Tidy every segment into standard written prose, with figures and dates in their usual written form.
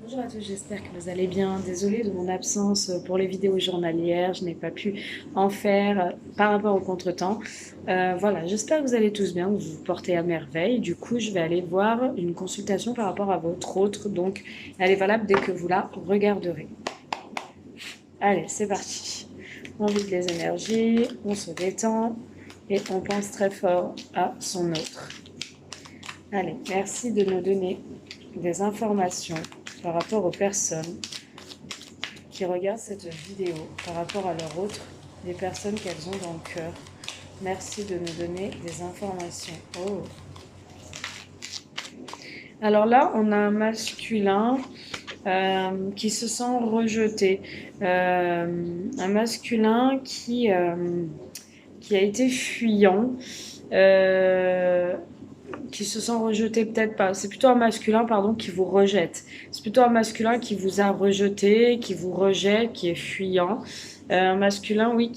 Bonjour à tous, j'espère que vous allez bien. Désolée de mon absence pour les vidéos journalières, je n'ai pas pu en faire par rapport au contretemps. Voilà, j'espère que vous allez tous bien, que vous vous portez à merveille. Du coup, je vais aller voir une consultation par rapport à votre autre, donc elle est valable dès que vous la regarderez. Allez, c'est parti. On vide les énergies, on se détend et on pense très fort à son autre. Allez, merci de nous donner des informations par rapport aux personnes qui regardent cette vidéo, par rapport à leur autre, les personnes qu'elles ont dans le cœur. Merci de nous donner des informations. Oh. Alors là, on a un masculin qui se sent rejeté. Un masculin qui a été fuyant. Qui se sent rejeté, peut-être pas. C'est plutôt un masculin, pardon, qui vous rejette. C'est plutôt un masculin qui vous a rejeté, qui vous rejette, qui est fuyant. Un masculin, oui,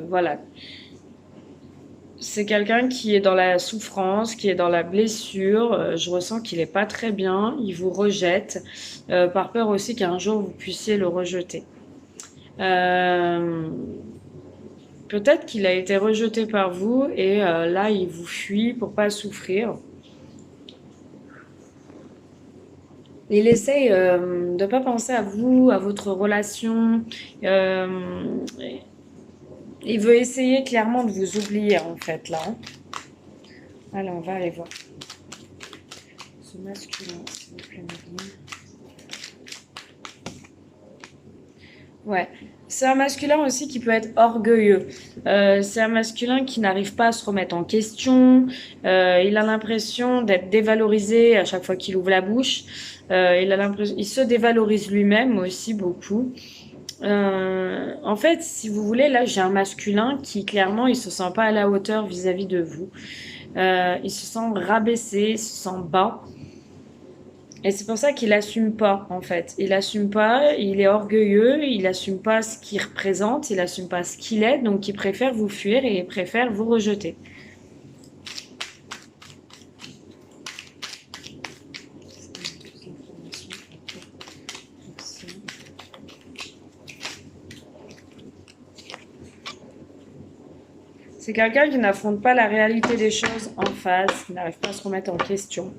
voilà. C'est quelqu'un qui est dans la souffrance, qui est dans la blessure. Je ressens qu'il n'est pas très bien. Il vous rejette, par peur aussi qu'un jour vous puissiez le rejeter. Peut-être qu'il a été rejeté par vous et là, il vous fuit pour pas souffrir. Il essaye de pas penser à vous, à votre relation. Il veut essayer clairement de vous oublier, en fait, là. Allez, on va aller voir. Ce masculin, s'il vous plaît, Madeline. Ouais. C'est un masculin aussi qui peut être orgueilleux. C'est un masculin qui n'arrive pas à se remettre en question. Il a l'impression d'être dévalorisé à chaque fois qu'il ouvre la bouche. Il se dévalorise lui-même aussi beaucoup. En fait, si vous voulez, là, j'ai un masculin qui clairement, il se sent pas à la hauteur vis-à-vis de vous. Il se sent rabaissé, il se sent bas. Et c'est pour ça qu'il assume pas, en fait. Il assume pas, il est orgueilleux, il assume pas ce qu'il représente, il assume pas ce qu'il est, donc il préfère vous fuir et il préfère vous rejeter. C'est quelqu'un qui n'affronte pas la réalité des choses en face, qui n'arrive pas à se remettre en question.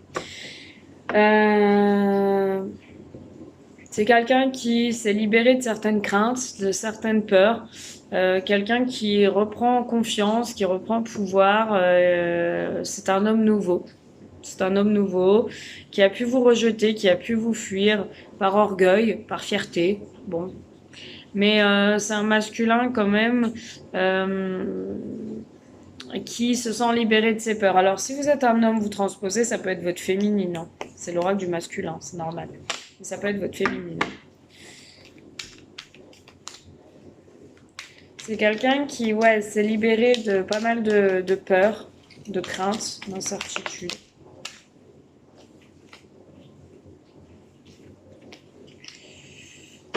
C'est quelqu'un qui s'est libéré de certaines craintes, de certaines peurs. Quelqu'un qui reprend confiance, qui reprend pouvoir. C'est un homme nouveau. C'est un homme nouveau qui a pu vous rejeter, qui a pu vous fuir par orgueil, par fierté. Bon. Mais c'est un masculin quand même qui se sent libéré de ses peurs. Alors si vous êtes un homme, vous transposez, ça peut être votre féminine. Hein. C'est l'oracle du masculin, c'est normal. Mais ça peut être votre féminine. C'est quelqu'un qui s'est libéré de pas mal de peurs, de craintes, d'incertitudes.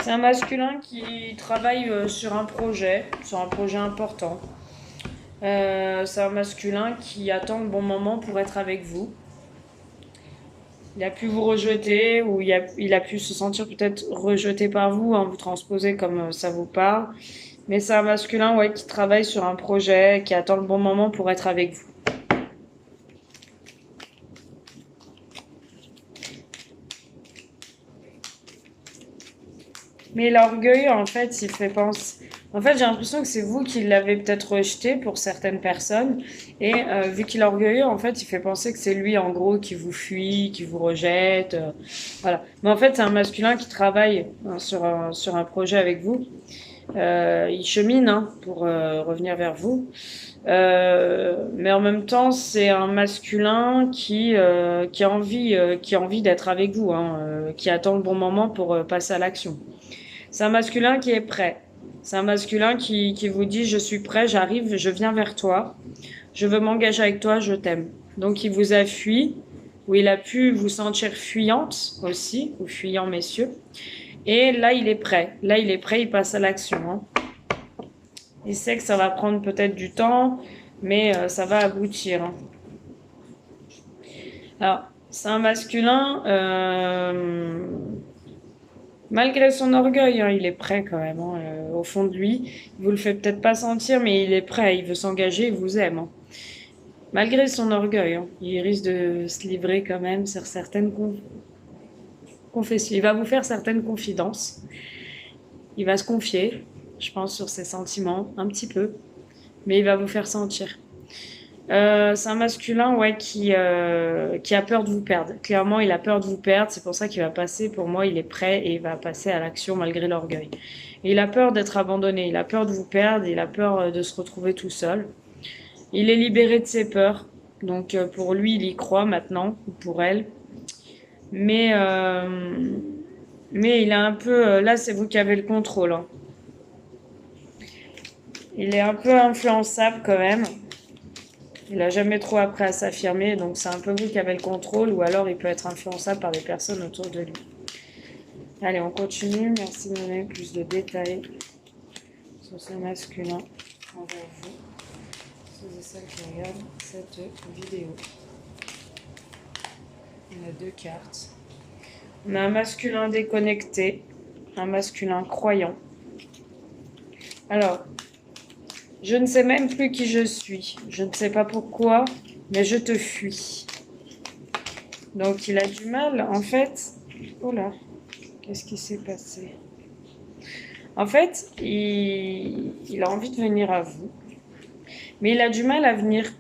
C'est un masculin qui travaille sur un projet important. C'est un masculin qui attend le bon moment pour être avec vous. Il a pu vous rejeter ou il a pu se sentir peut-être rejeté par vous, hein, vous transposez comme ça vous parle. Mais c'est un masculin qui travaille sur un projet, qui attend le bon moment pour être avec vous. Mais l'orgueil, en fait, il fait penser... En fait, j'ai l'impression que c'est vous qui l'avez peut-être rejeté pour certaines personnes. Et vu qu'il est orgueilleux, en fait, il fait penser que c'est lui, en gros, qui vous fuit, qui vous rejette. Voilà. Mais en fait, c'est un masculin qui travaille hein, sur un projet avec vous. Il chemine pour revenir vers vous. Mais en même temps, c'est un masculin qui a envie d'être avec vous, hein, qui attend le bon moment pour passer à l'action. C'est un masculin qui est prêt. C'est un masculin qui vous dit je suis prêt, j'arrive, je viens vers toi, je veux m'engager avec toi, je t'aime. Donc il vous a fui, ou il a pu vous sentir fuyante aussi, ou fuyant messieurs. Et là il est prêt. Là il est prêt, il passe à l'action. Hein. Il sait que ça va prendre peut-être du temps, mais ça va aboutir. Hein. Alors, c'est un masculin, malgré son orgueil, hein, il est prêt quand même, hein, au fond de lui. Il vous le fait peut-être pas sentir, mais il est prêt, il veut s'engager, il vous aime, hein. Malgré son orgueil, hein, il risque de se livrer quand même sur certaines confessions. Il va vous faire certaines confidences. Il va se confier, je pense, sur ses sentiments, un petit peu, mais il va vous faire sentir. C'est un masculin, ouais, qui a peur de vous perdre. Clairement, il a peur de vous perdre. C'est pour ça qu'il va passer. Pour moi, il est prêt et il va passer à l'action malgré l'orgueil. Et il a peur d'être abandonné. Il a peur de vous perdre. Il a peur de se retrouver tout seul. Il est libéré de ses peurs. Donc, pour lui, il y croit maintenant, ou pour elle. Mais, euh, mais il est un peu. Là, c'est vous qui avez le contrôle, hein. Il est un peu influençable quand même. Il n'a jamais trop appris à s'affirmer, donc c'est un peu vous qui avez le contrôle, ou alors il peut être influençable par des personnes autour de lui. Allez, on continue. Merci de me donner plus de détails sur ce masculin envers vous. Ceux et celles qui regardent cette vidéo. On a deux cartes. On a un masculin déconnecté, un masculin croyant. Alors, je ne sais même plus qui je suis. Je ne sais pas pourquoi, mais je te fuis. Donc il a du mal, en fait. Oh là, qu'est-ce qui s'est passé? En fait, il a envie de venir à vous, mais il a du mal à venir.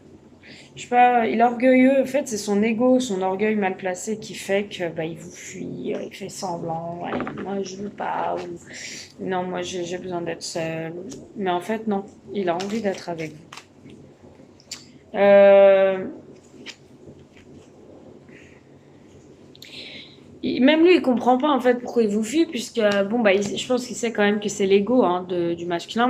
Je sais pas, il est orgueilleux. En fait, c'est son ego, son orgueil mal placé qui fait que bah, il vous fuit, il fait semblant. Ouais, moi, je veux pas. Ou, non, moi, j'ai besoin d'être seul. Mais en fait, non, il a envie d'être avec vous. Euh, Même lui, il comprend pas en fait pourquoi il vous fuit, puisque bon bah, je pense qu'il sait quand même que c'est l'ego, hein, du masculin,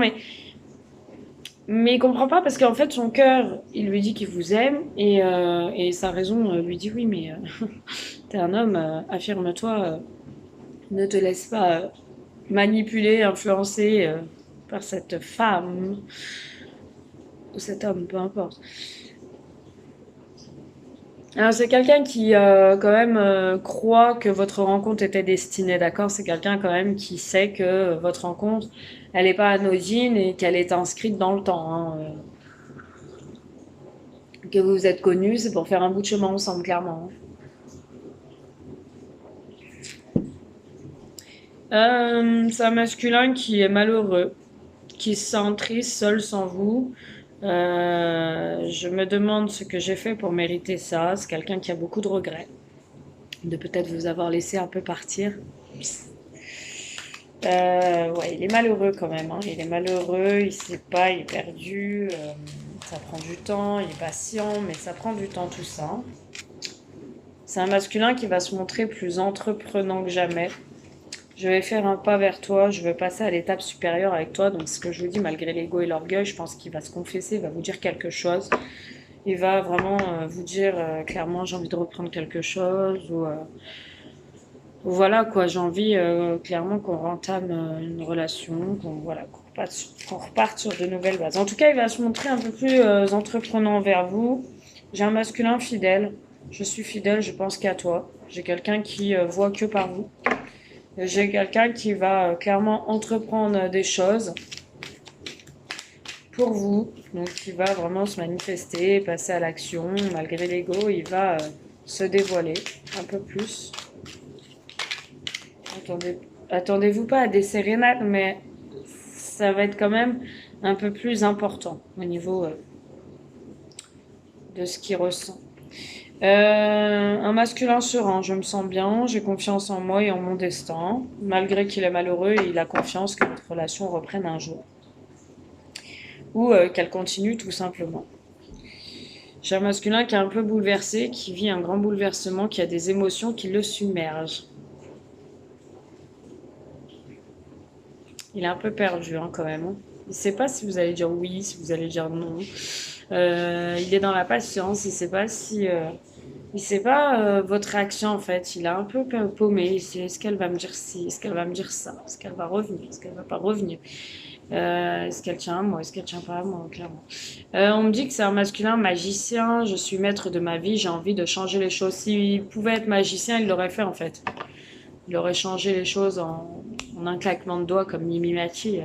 mais il comprend pas parce qu'en fait son cœur, il lui dit qu'il vous aime et sa raison lui dit oui, mais t'es un homme, affirme-toi, ne te laisse pas manipuler, influencer par cette femme ou cet homme, peu importe. Alors, c'est quelqu'un qui, quand même, croit que votre rencontre était destinée, d'accord? C'est quelqu'un, quand même, qui sait que votre rencontre, elle n'est pas anodine et qu'elle est inscrite dans le temps, hein. Que vous vous êtes connus, c'est pour faire un bout de chemin ensemble, clairement, hein. C'est un masculin qui est malheureux, qui se sent triste, seul sans vous. Je me demande ce que j'ai fait pour mériter ça. C'est quelqu'un qui a beaucoup de regrets, de peut-être vous avoir laissé un peu partir. Ouais, il est malheureux quand même, hein. Il est malheureux, il sait pas, il est perdu. Ça prend du temps, il est patient, mais ça prend du temps tout ça. C'est un masculin qui va se montrer plus entreprenant que jamais. Je vais faire un pas vers toi, je veux passer à l'étape supérieure avec toi. Donc ce que je vous dis, malgré l'ego et l'orgueil, je pense qu'il va se confesser, il va vous dire quelque chose. Il va vraiment vous dire clairement j'ai envie de reprendre quelque chose ou voilà quoi, j'ai envie clairement qu'on rentame une relation, qu'on reparte sur de nouvelles bases. En tout cas, il va se montrer un peu plus entreprenant envers vous. J'ai un masculin fidèle. Je suis fidèle, je pense qu'à toi. J'ai quelqu'un qui voit que par vous. J'ai quelqu'un qui va clairement entreprendre des choses pour vous. Donc, il va vraiment se manifester, passer à l'action. Malgré l'ego, il va se dévoiler un peu plus. Attendez-vous pas à des sérénades, mais ça va être quand même un peu plus important au niveau de ce qu'il ressent. Un masculin serein, je me sens bien, j'ai confiance en moi et en mon destin. Malgré qu'il est malheureux, il a confiance que notre relation reprenne un jour. Ou qu'elle continue tout simplement. J'ai un masculin qui est un peu bouleversé, qui vit un grand bouleversement, qui a des émotions qui le submergent. Il est un peu perdu hein, quand même, hein. Il ne sait pas si vous allez dire oui, si vous allez dire non. Il est dans la patience, il ne sait pas si... il sait pas votre réaction en fait. Il est un peu paumé. Est-ce qu'elle va me dire ci? Est-ce qu'elle va me dire ça? Est-ce qu'elle va revenir? Est-ce qu'elle va pas revenir? Est-ce qu'elle tient à moi? Est-ce qu'elle tient pas à moi? Clairement. On me dit que c'est un masculin magicien. Je suis maître de ma vie. J'ai envie de changer les choses. S'il pouvait être magicien, il l'aurait fait en fait. Il aurait changé les choses en un claquement de doigts comme Mimi Mati.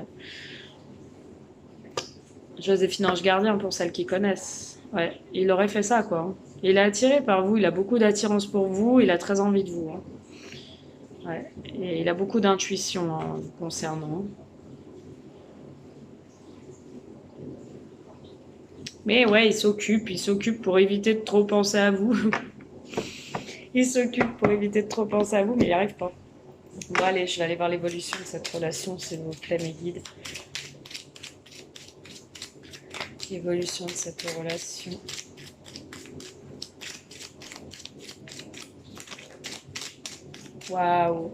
Joséphine Ange Gardien pour celles qui connaissent. Ouais, il aurait fait ça quoi. Il est attiré par vous. Il a beaucoup d'attirance pour vous. Il a très envie de vous. Ouais. Et il a beaucoup d'intuition vous concernant. Mais ouais, il s'occupe pour éviter de trop penser à vous. Il s'occupe pour éviter de trop penser à vous, mais il n'y arrive pas. Bon, allez, je vais aller voir l'évolution de cette relation, s'il vous plaît, mes guides. L'évolution de cette relation. Waouh!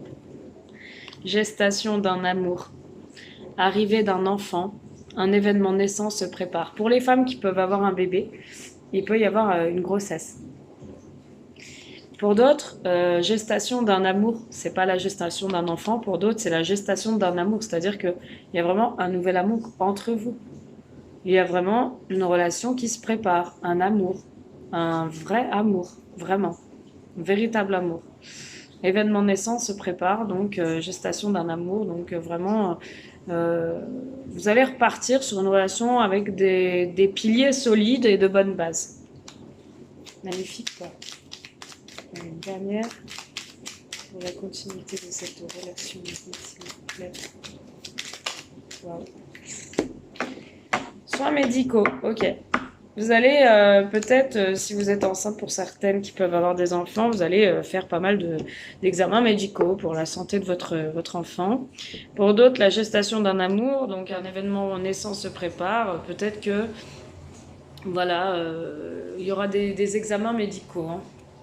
Gestation d'un amour. Arrivée d'un enfant. Un événement naissant se prépare. Pour les femmes qui peuvent avoir un bébé, il peut y avoir une grossesse. Pour d'autres, gestation d'un amour, c'est pas la gestation d'un enfant. Pour d'autres, c'est la gestation d'un amour. C'est-à-dire qu'il y a vraiment un nouvel amour entre vous. Il y a vraiment une relation qui se prépare, un amour, un vrai amour, vraiment, un véritable amour. Événement naissant se prépare, donc gestation d'un amour, donc vraiment, vous allez repartir sur une relation avec des piliers solides et de bonnes bases. Magnifique, quoi. Une dernière pour la continuité de cette relation, s'il vous plaît. Waouh. Soins médicaux, ok. Vous allez peut-être, si vous êtes enceinte pour certaines qui peuvent avoir des enfants, vous allez faire pas mal d'examens médicaux pour la santé de votre enfant. Pour d'autres, la gestation d'un amour, donc un événement naissant se prépare. Peut-être que, voilà, il y aura des examens médicaux hein,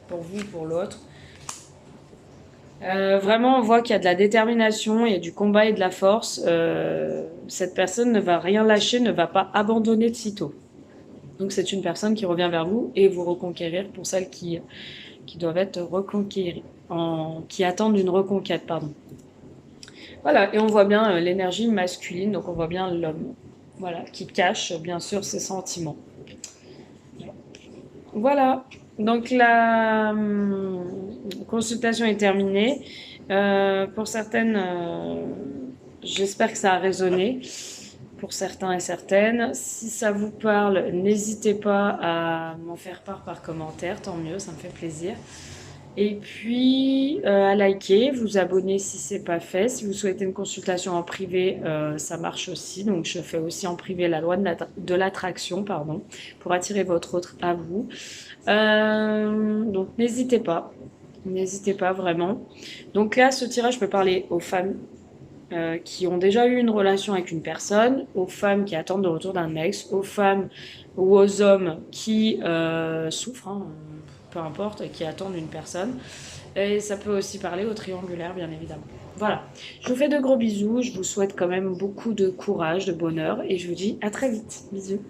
pour vous, pour l'autre. Vraiment, on voit qu'il y a de la détermination, il y a du combat et de la force. Cette personne ne va rien lâcher, ne va pas abandonner de sitôt. Donc c'est une personne qui revient vers vous et vous reconquérir pour celles qui doivent être reconquéries, qui attendent une reconquête, pardon. Voilà, et on voit bien l'énergie masculine, donc on voit bien l'homme, voilà, qui cache bien sûr ses sentiments. Voilà, donc la consultation est terminée. Pour certaines, j'espère que ça a résonné. Pour certains et certaines. Si ça vous parle, n'hésitez pas à m'en faire part par commentaire, tant mieux, ça me fait plaisir. Et puis à liker, vous abonner si c'est pas fait. Si vous souhaitez une consultation en privé, ça marche aussi. Donc je fais aussi en privé la loi de l'attraction, pardon, pour attirer votre autre à vous. Donc n'hésitez pas vraiment. Donc là, ce tirage peut parler aux femmes qui ont déjà eu une relation avec une personne, aux femmes qui attendent le retour d'un ex, aux femmes ou aux hommes qui souffrent, hein, peu importe, qui attendent une personne. Et ça peut aussi parler au triangulaire, bien évidemment. Voilà, je vous fais de gros bisous, je vous souhaite quand même beaucoup de courage, de bonheur, et je vous dis à très vite. Bisous.